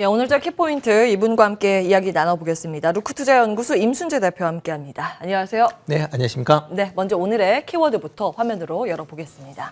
예, 오늘자 키포인트 이분과 함께 이야기 나눠보겠습니다. 루크투자연구소 임순재 대표와 함께합니다. 안녕하세요. 네, 안녕하십니까? 네, 먼저 오늘의 키워드부터 화면으로 열어보겠습니다.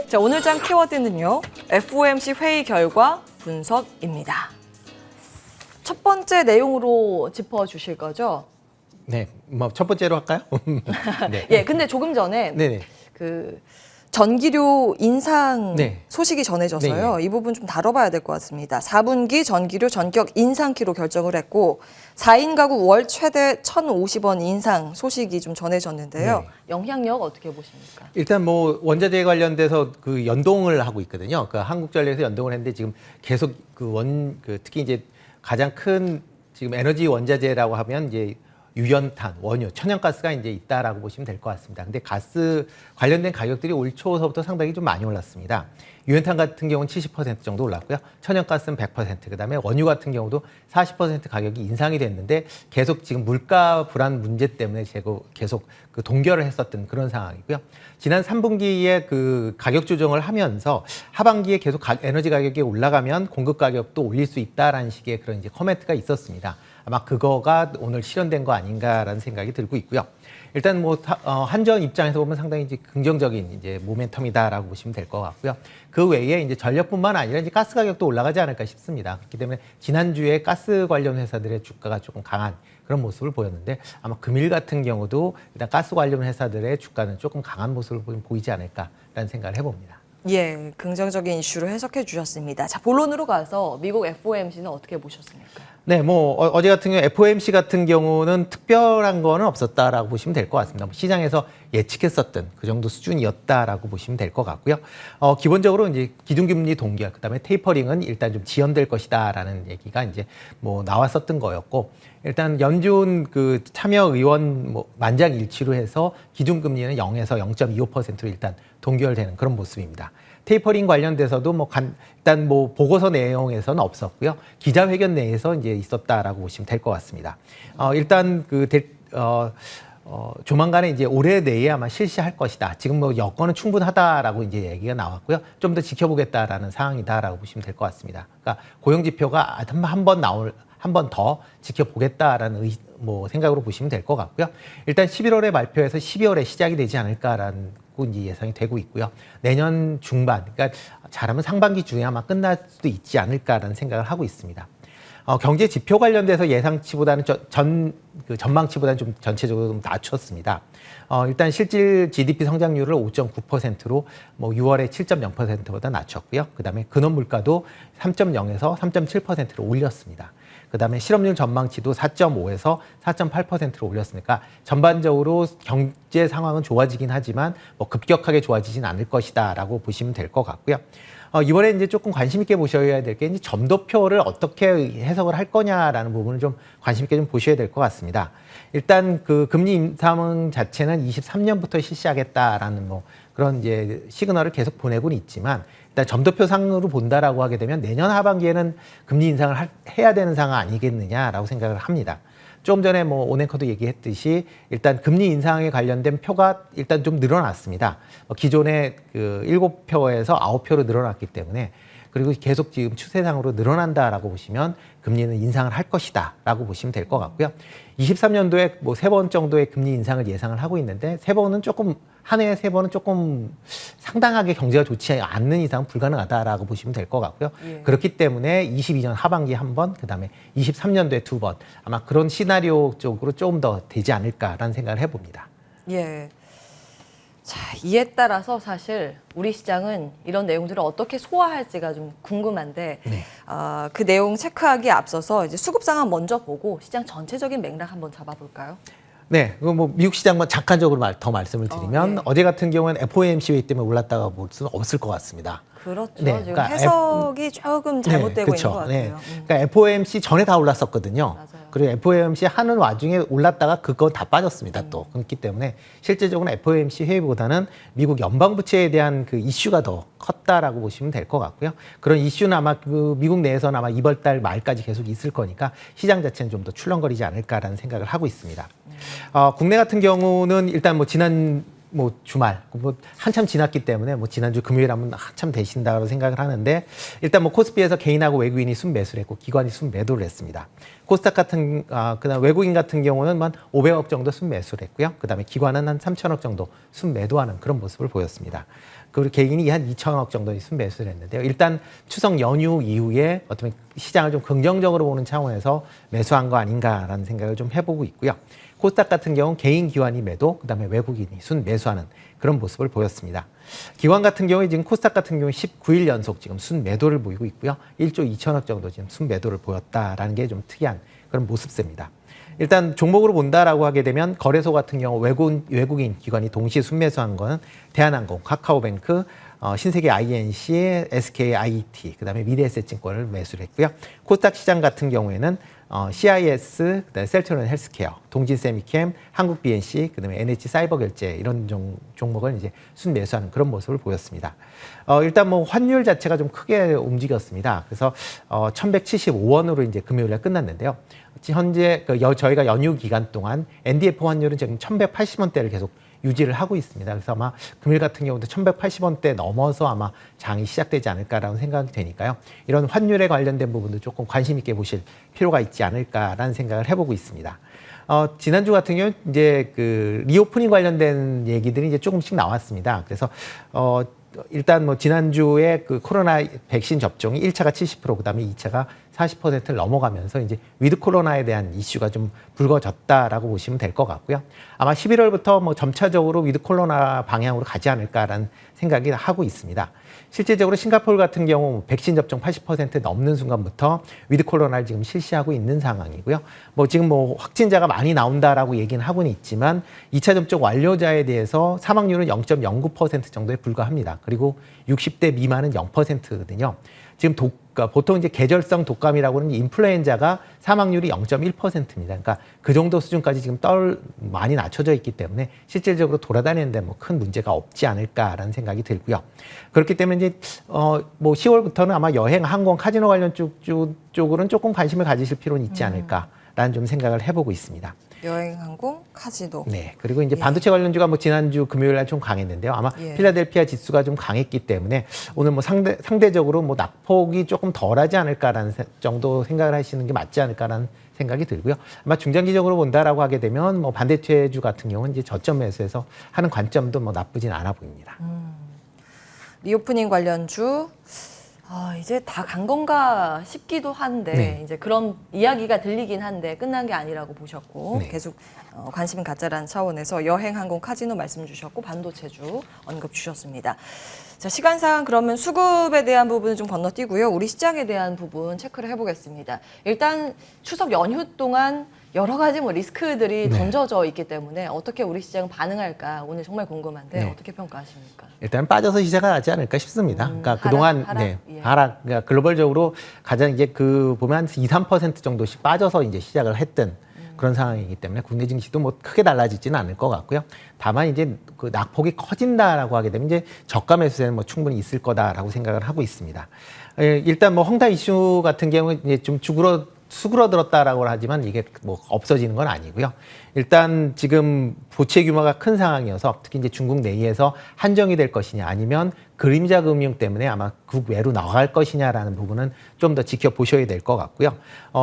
자, 오늘장 키워드는요. FOMC 회의 결과 분석입니다. 첫 번째 내용으로 짚어주실 거죠? 네, 뭐 첫 번째로 할까요? 네. 예, 근데 조금 전에 네네. 그 전기료 인상 네. 소식이 전해져서요. 네. 이 부분 좀 다뤄봐야 될 것 같습니다. 4분기 전기료 전격 인상키로 결정을 했고 4인 가구 월 최대 1,050원 인상 소식이 좀 전해졌는데요. 네. 영향력 어떻게 보십니까? 일단 뭐 원자재 관련돼서 그 연동을 하고 있거든요. 그 한국전력에서 연동을 했는데 지금 계속 특히 이제 가장 큰 지금 에너지 원자재라고 하면 이제 유연탄, 원유, 천연가스가 이제 있다라고 보시면 될 것 같습니다. 근데 가스 관련된 가격들이 올 초서부터 상당히 좀 많이 올랐습니다. 유연탄 같은 경우는 70% 정도 올랐고요. 천연가스는 100%, 그다음에 원유 같은 경우도 40% 가격이 인상이 됐는데 계속 지금 물가 불안 문제 때문에 계속 그 동결을 했었던 그런 상황이고요. 지난 3분기에 그 가격 조정을 하면서 하반기에 계속 에너지 가격이 올라가면 공급 가격도 올릴 수 있다라는 식의 그런 이제 코멘트가 있었습니다. 아마 그거가 오늘 실현된 거 아닌가라는 생각이 들고 있고요. 일단 뭐 한전 입장에서 보면 상당히 이제 긍정적인 이제 모멘텀이다라고 보시면 될 것 같고요. 그 외에 이제 전력뿐만 아니라 이제 가스 가격도 올라가지 않을까 싶습니다. 그렇기 때문에 지난주에 가스 관련 회사들의 주가가 조금 강한 그런 모습을 보였는데 아마 금일 같은 경우도 일단 가스 관련 회사들의 주가는 조금 강한 모습을 보이지 않을까라는 생각을 해봅니다. 예, 긍정적인 이슈로 해석해 주셨습니다. 자, 본론으로 가서 미국 FOMC는 어떻게 보셨습니까? 네, 뭐 어제 같은 경우 FOMC 같은 경우는 특별한 거는 없었다라고 보시면 될 것 같습니다. 시장에서 예측했었던 그 정도 수준이었다라고 보시면 될 것 같고요. 기본적으로 이제 기준금리 동결, 그다음에 테이퍼링은 일단 좀 지연될 것이다라는 얘기가 이제 뭐 나왔었던 거였고, 일단 연준 그 참여 의원 뭐 만장일치로 해서 기준금리는 0에서 0.25%로 일단 동결되는 그런 모습입니다. 테이퍼링 관련돼서도 뭐 일단 뭐 보고서 내용에서는 없었고요. 기자회견 내에서 이제 있었다라고 보시면 될 것 같습니다. 일단 조만간에 이제 올해 내에 아마 실시할 것이다. 지금 뭐 여건은 충분하다라고 이제 얘기가 나왔고요. 좀 더 지켜보겠다라는 상황이다라고 보시면 될 것 같습니다. 그러니까 고용 지표가 한 번 더 지켜보겠다라는 뭐 생각으로 보시면 될 것 같고요. 일단 11월에 발표해서 12월에 시작이 되지 않을까라는 이제 예상이 되고 있고요. 내년 중반, 그러니까 잘하면 상반기 중에 아마 끝날 수도 있지 않을까라는 생각을 하고 있습니다. 경제 지표 관련돼서 예상치보다는 전망치보다는 좀 전체적으로 좀 낮췄습니다. 일단 실질 GDP 성장률을 5.9%로 뭐 6월에 7.0%보다 낮췄고요. 그다음에 근원 물가도 3.0에서 3.7%로 올렸습니다. 그다음에 실업률 전망치도 4.5에서 4.8%로 올렸으니까 전반적으로 경제 상황은 좋아지긴 하지만 뭐 급격하게 좋아지진 않을 것이다라고 보시면 될 것 같고요. 이번에 이제 조금 관심 있게 보셔야 될 게 이제 점도표를 어떻게 해석을 할 거냐라는 부분을 좀 관심 있게 좀 보셔야 될 것 같습니다. 일단 그 금리 인상 자체는 23년부터 실시하겠다라는 뭐 그런 이제 시그널을 계속 보내고는 있지만 일단 점도표 상으로 본다라고 하게 되면 내년 하반기에는 금리 인상을 해야 되는 상황 아니겠느냐라고 생각을 합니다. 조금 전에 뭐 오네커도 얘기했듯이 일단 금리 인상에 관련된 표가 일단 좀 늘어났습니다. 기존에 그 7표에서 9표로 늘어났기 때문에 그리고 계속 지금 추세상으로 늘어난다라고 보시면 금리는 인상을 할 것이다라고 보시면 될 것 같고요. 23년도에 뭐 3번 정도의 금리 인상을 예상을 하고 있는데 한 해에 3번은 조금 상당하게 경제가 좋지 않는 이상 불가능하다라고 보시면 될 것 같고요. 예. 그렇기 때문에 22년 하반기에 1번, 그다음에 23년도에 2번 아마 그런 시나리오 쪽으로 조금 더 되지 않을까라는 생각을 해봅니다. 예. 자, 이에 따라서 사실 우리 시장은 이런 내용들을 어떻게 소화할지가 좀 궁금한데 네. 그 내용 체크하기에 앞서서 이제 수급 상황 먼저 보고 시장 전체적인 맥락 한번 잡아볼까요? 네, 뭐 미국 시장만 잠깐적으로 더 말씀을 드리면 네. 어제 같은 경우는 FOMC 회의 때문에 올랐다가 볼 수는 없을 것 같습니다. 그렇죠. 네, 지금 그러니까 해석이 조금 잘못되고 그렇죠. 있는 것 같아요. 네. 그러니까 FOMC 전에 다 올랐었거든요. 맞아요. 그리고 FOMC 하는 와중에 올랐다가 그거 다 빠졌습니다. 또 그렇기 때문에 실질적으로 FOMC 회의보다는 미국 연방부채에 대한 그 이슈가 더 컸다라고 보시면 될 것 같고요. 그런 이슈는 아마 그 미국 내에서는 아마 이번 달 말까지 계속 있을 거니까 시장 자체는 좀 더 출렁거리지 않을까라는 생각을 하고 있습니다. 국내 같은 경우는 일단 뭐 지난 뭐 주말 뭐 한참 지났기 때문에 뭐 지난주 금요일 하면 한참 되신다고 생각을 하는데 일단 뭐 코스피에서 개인하고 외국인이 순매수를 했고 기관이 순매도를 했습니다. 코스닥 같은 그다음 외국인 같은 경우는 한 500억 정도 순매수를 했고요. 그다음에 기관은 한 3천억 정도 순매도하는 그런 모습을 보였습니다. 그리고 개인이 한 2천억 정도 순매수를 했는데요. 일단 추석 연휴 이후에 어떤 시장을 좀 긍정적으로 보는 차원에서 매수한 거 아닌가라는 생각을 좀 해보고 있고요. 코스닥 같은 경우는 개인 기관이 매도, 그다음에 외국인이 순매수하는 그런 모습을 보였습니다. 기관 같은 경우에 지금 코스닥 같은 경우 19일 연속 지금 순매도를 보이고 있고요. 1조 2천억 정도 지금 순매도를 보였다라는 게 좀 특이한 그런 모습세입니다. 일단 종목으로 본다라고 하게 되면 거래소 같은 경우 외국인 기관이 동시에 순매수한 거는 대한항공, 카카오뱅크, 신세계 INC, SK IET, 그다음에 미래에셋증권을 매수를 했고요. 코스닥 시장 같은 경우에는 CIS, 그다음에 셀트리온 헬스케어, 동진세미캠, 한국 BNC, 그다음에 NH 사이버결제 이런 종목을 이제 순매수하는 그런 모습을 보였습니다. 일단 뭐 환율 자체가 좀 크게 움직였습니다. 그래서 1,175원으로 이제 금요일에 끝났는데요. 현재 저희가 연휴 기간 동안 NDF 환율은 지금 1,180원대를 계속 유지를 하고 있습니다. 그래서 아마 금일 같은 경우도 1,180원대 넘어서 아마 장이 시작되지 않을까라는 생각이 되니까요. 이런 환율에 관련된 부분도 조금 관심 있게 보실 필요가 있지 않을까라는 생각을 해보고 있습니다. 지난주 같은 경우는 이제 그 리오프닝 관련된 얘기들이 이제 조금씩 나왔습니다. 그래서 일단 뭐 지난주에 그 코로나 백신 접종이 1차가 70%, 그다음에 2차가 40%를 넘어가면서 이제 위드 코로나에 대한 이슈가 좀 불거졌다라고 보시면 될 것 같고요. 아마 11월부터 뭐 점차적으로 위드 코로나 방향으로 가지 않을까라는 생각이 하고 있습니다. 실제적으로 싱가포르 같은 경우 백신 접종 80% 넘는 순간부터 위드 코로나를 지금 실시하고 있는 상황이고요. 뭐 지금 뭐 확진자가 많이 나온다라고 얘기는 하고는 있지만 2차 접종 완료자에 대해서 사망률은 0.09% 정도에 불과합니다. 그리고 60대 미만은 0%거든요. 지금 보통 이제 계절성 독감이라고 하는 인플루엔자가 사망률이 0.1%입니다. 그러니까 그 정도 수준까지 지금 많이 낮춰져 있기 때문에 실질적으로 돌아다니는데 뭐 큰 문제가 없지 않을까라는 생각이 들고요. 그렇기 때문에 이제 뭐 10월부터는 아마 여행, 항공, 카지노 관련 쪽으로는 조금 관심을 가지실 필요는 있지 않을까라는 좀 생각을 해보고 있습니다. 여행, 항공, 카지노. 네. 그리고 이제 반도체 관련주가 뭐 지난주 금요일 날 좀 강했는데요. 아마 필라델피아 지수가 좀 강했기 때문에 오늘 뭐 상대적으로 뭐 낙폭이 조금 덜하지 않을까라는 정도 생각을 하시는 게 맞지 않을까라는 생각이 들고요. 아마 중장기적으로 본다라고 하게 되면 뭐 반도체주 같은 경우는 이제 저점 매수해서 하는 관점도 뭐 나쁘진 않아 보입니다. 리오프닝 관련주. 이제 다 간 건가 싶기도 한데 이제 그런 이야기가 들리긴 한데 끝난 게 아니라고 보셨고 계속 관심 갖자라는 차원에서 여행, 항공, 카지노 말씀 주셨고 반도체주 언급 주셨습니다. 자, 시간상 그러면 수급에 대한 부분은 좀 건너뛰고요. 우리 시장에 대한 부분 체크를 해보겠습니다. 일단 추석 연휴 동안 여러 가지 뭐 리스크들이 던져져 있기 때문에 어떻게 우리 시장은 반응할까 오늘 정말 궁금한데 어떻게 평가하십니까? 일단 빠져서 시작을 하지 않을까 싶습니다. 그러니까 그동안 하락, 그러니까 글로벌적으로 가장 이제 보면 한 2, 3% 정도씩 빠져서 이제 시작을 했던 그런 상황이기 때문에 국내 증시도 뭐 크게 달라지지는 않을 것 같고요. 다만 이제 그 낙폭이 커진다라고 하게 되면 이제 저가 매수세는 뭐 충분히 있을 거다라고 생각을 하고 있습니다. 일단 뭐 헝다 이슈 같은 경우는 이제 좀 수그러들었다라고 하지만 이게 뭐 없어지는 건 아니고요. 일단 지금 부채 규모가 큰 상황이어서 특히 이제 중국 내에서 한정이 될 것이냐 아니면 그림자 금융 때문에 아마 국외로 나갈 것이냐라는 부분은 좀 더 지켜보셔야 될 것 같고요.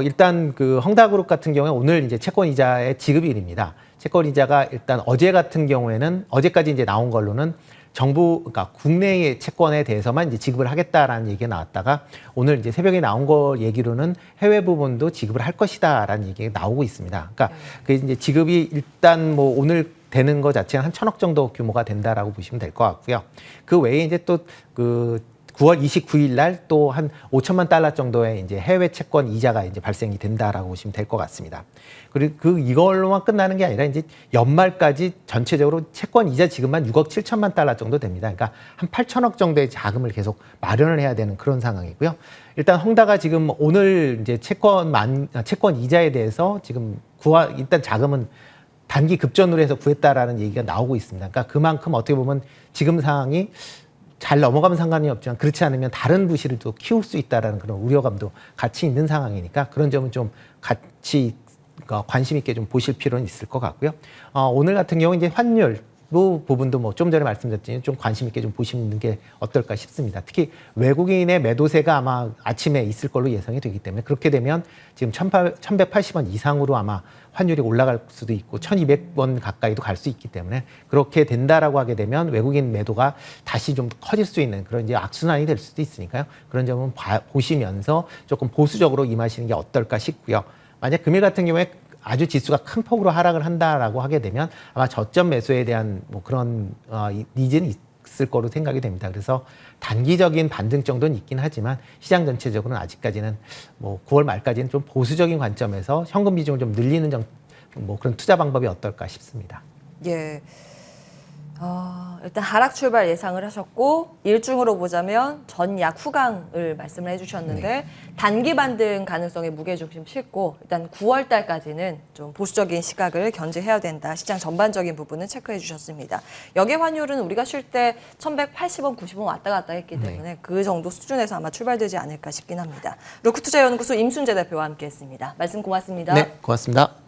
일단 그 헝다그룹 같은 경우에 오늘 이제 채권 이자의 지급일입니다. 채권 이자가 일단 어제 같은 경우에는 어제까지 이제 나온 걸로는 그러니까 국내의 채권에 대해서만 이제 지급을 하겠다라는 얘기가 나왔다가 오늘 이제 새벽에 나온 거 얘기로는 해외 부분도 지급을 할 것이다라는 얘기가 나오고 있습니다. 그러니까 그 이제 지급이 일단 뭐 오늘 되는 거 자체는 한 1,000억 정도 규모가 된다라고 보시면 될 것 같고요. 그 외에 이제 또 9월 29일 날 또 한 5천만 달러 정도의 이제 해외 채권 이자가 이제 발생이 된다라고 보시면 될 것 같습니다. 그리고 이걸로만 끝나는 게 아니라 이제 연말까지 전체적으로 채권 이자 지급만 6억 7천만 달러 정도 됩니다. 그러니까 한 8천억 정도의 자금을 계속 마련을 해야 되는 그런 상황이고요. 일단 헝다가 지금 오늘 이제 채권 이자에 대해서 지금 일단 자금은 단기 급전으로 해서 구했다라는 얘기가 나오고 있습니다. 그러니까 그만큼 어떻게 보면 지금 상황이 잘 넘어가면 상관이 없지만 그렇지 않으면 다른 부실을 또 키울 수 있다라는 그런 우려감도 같이 있는 상황이니까 그런 점은 좀 같이 관심 있게 좀 보실 필요는 있을 것 같고요. 오늘 같은 경우 이제 환율 부분도 뭐 좀 전에 말씀드렸지만 좀 관심 있게 좀 보시는 게 어떨까 싶습니다. 특히 외국인의 매도세가 아마 아침에 있을 걸로 예상이 되기 때문에 그렇게 되면 지금 1,180원 이상으로 아마 환율이 올라갈 수도 있고 1,200원 가까이도 갈 수 있기 때문에 그렇게 된다라고 하게 되면 외국인 매도가 다시 좀 커질 수 있는 그런 이제 악순환이 될 수도 있으니까요. 그런 점은 보시면서 조금 보수적으로 임하시는 게 어떨까 싶고요. 만약 금일 같은 경우에 아주 지수가 큰 폭으로 하락을 한다라고 하게 되면 아마 저점 매수에 대한 뭐 그런 니즈는 있을 거로 생각이 됩니다. 그래서 단기적인 반등 정도는 있긴 하지만 시장 전체적으로는 아직까지는 뭐 9월 말까지는 좀 보수적인 관점에서 현금 비중을 좀 늘리는 뭐 그런 투자 방법이 어떨까 싶습니다. 예. 일단 하락 출발 예상을 하셨고 일중으로 보자면 전약 후강을 말씀을 해주셨는데 네. 단기 반등 가능성에 무게중심 싣고 일단 9월 달까지는 좀 보수적인 시각을 견지해야 된다. 시장 전반적인 부분은 체크해 주셨습니다. 여기 환율은 우리가 쉴 때 1,180원, 90원 왔다 갔다 했기 때문에 그 정도 수준에서 아마 출발되지 않을까 싶긴 합니다. 로크투자연구소 임순재 대표와 함께했습니다. 말씀 고맙습니다. 네, 고맙습니다.